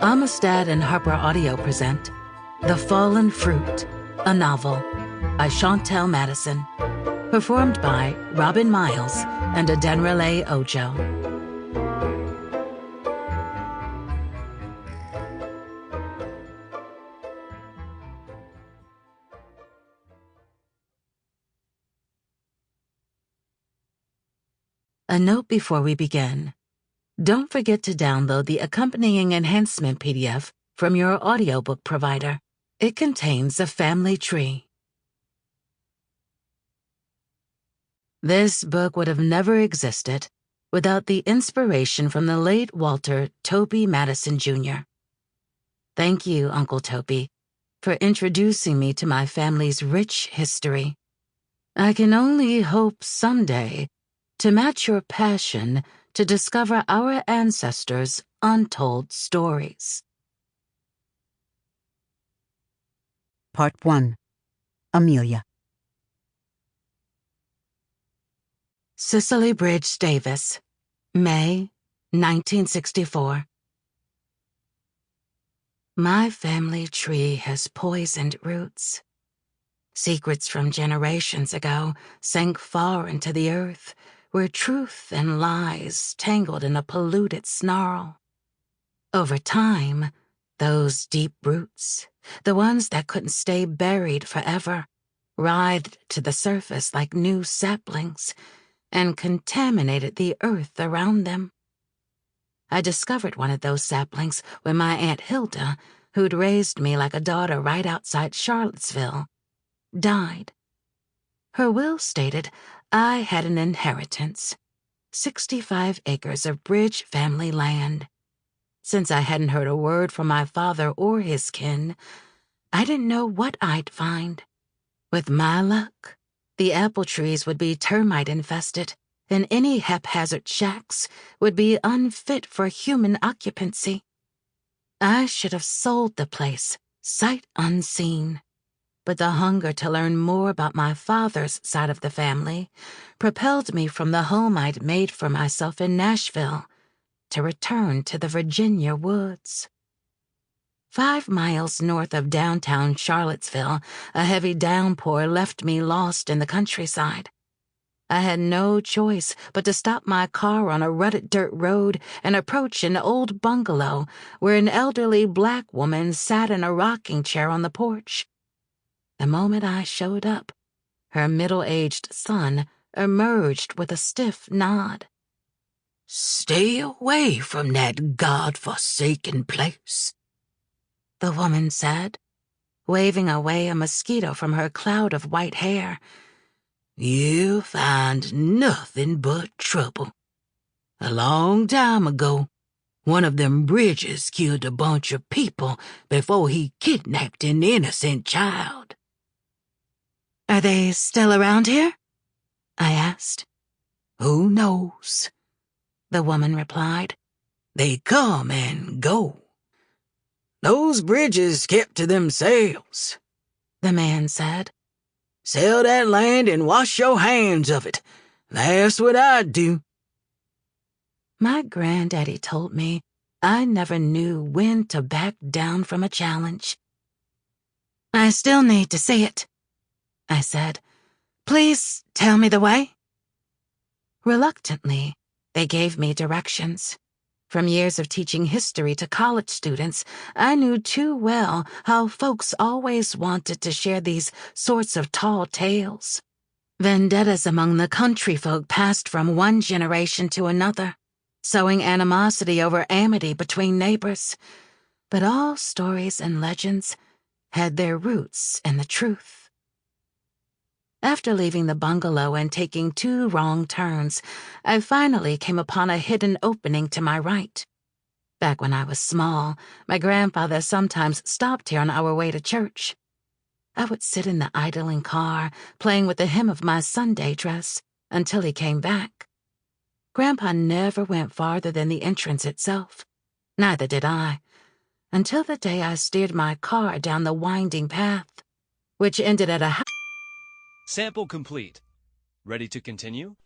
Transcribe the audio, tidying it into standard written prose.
Amistad and HarperAudio present The Fallen Fruit, a novel by Shawntelle Madison, performed by Robin Miles and Adenrele Ojo. A note before we begin. Don't forget to download the accompanying enhancement PDF from your audiobook provider. It contains a family tree. This book would have never existed without the inspiration from the late Walter Toby Madison Jr. Thank you, Uncle Toby, for introducing me to my family's rich history. I can only hope someday to match your passion to discover our ancestors' untold stories. Part 1. Amelia. Cecily Bridge-Davis, May, 1964. My family tree has poisoned roots. Secrets from generations ago sank far into the earth, where truth and lies tangled in a polluted snarl. Over time, those deep roots, the ones that couldn't stay buried forever, writhed to the surface like new saplings and contaminated the earth around them. I discovered one of those saplings when my Aunt Hilda, who'd raised me like a daughter right outside Charlottesville, died. Her will stated I had an inheritance, 65 acres of Bridge family land. Since I hadn't heard a word from my father or his kin, I didn't know what I'd find. With my luck, the apple trees would be termite-infested, and any haphazard shacks would be unfit for human occupancy. I should have sold the place, sight unseen. But the hunger to learn more about my father's side of the family propelled me from the home I'd made for myself in Nashville to return to the Virginia woods. 5 miles north of downtown Charlottesville, a heavy downpour left me lost in the countryside. I had no choice but to stop my car on a rutted dirt road and approach an old bungalow where an elderly black woman sat in a rocking chair on the porch. The moment I showed up, her middle-aged son emerged with a stiff nod. "Stay away from that God-forsaken place," the woman said, waving away a mosquito from her cloud of white hair. "You'll find nothing but trouble. A long time ago, one of them Bridges killed a bunch of people before he kidnapped an innocent child." "Are they still around here?" I asked. "Who knows?" the woman replied. "They come and go. Those Bridges kept to themselves," the man said. "Sell that land and wash your hands of it. That's what I'd do." My granddaddy told me I never knew when to back down from a challenge. "I still need to see it," I said. "Please tell me the way." Reluctantly, they gave me directions. From years of teaching history to college students, I knew too well how folks always wanted to share these sorts of tall tales. Vendettas among the country folk passed from one generation to another, sowing animosity over amity between neighbors. But all stories and legends had their roots in the truth. After leaving the bungalow and taking 2 wrong turns, I finally came upon a hidden opening to my right. Back when I was small, my grandfather sometimes stopped here on our way to church. I would sit in the idling car, playing with the hem of my Sunday dress, until he came back. Grandpa never went farther than the entrance itself. Neither did I, until the day I steered my car down the winding path, which ended at a house. Sample complete. Ready to continue?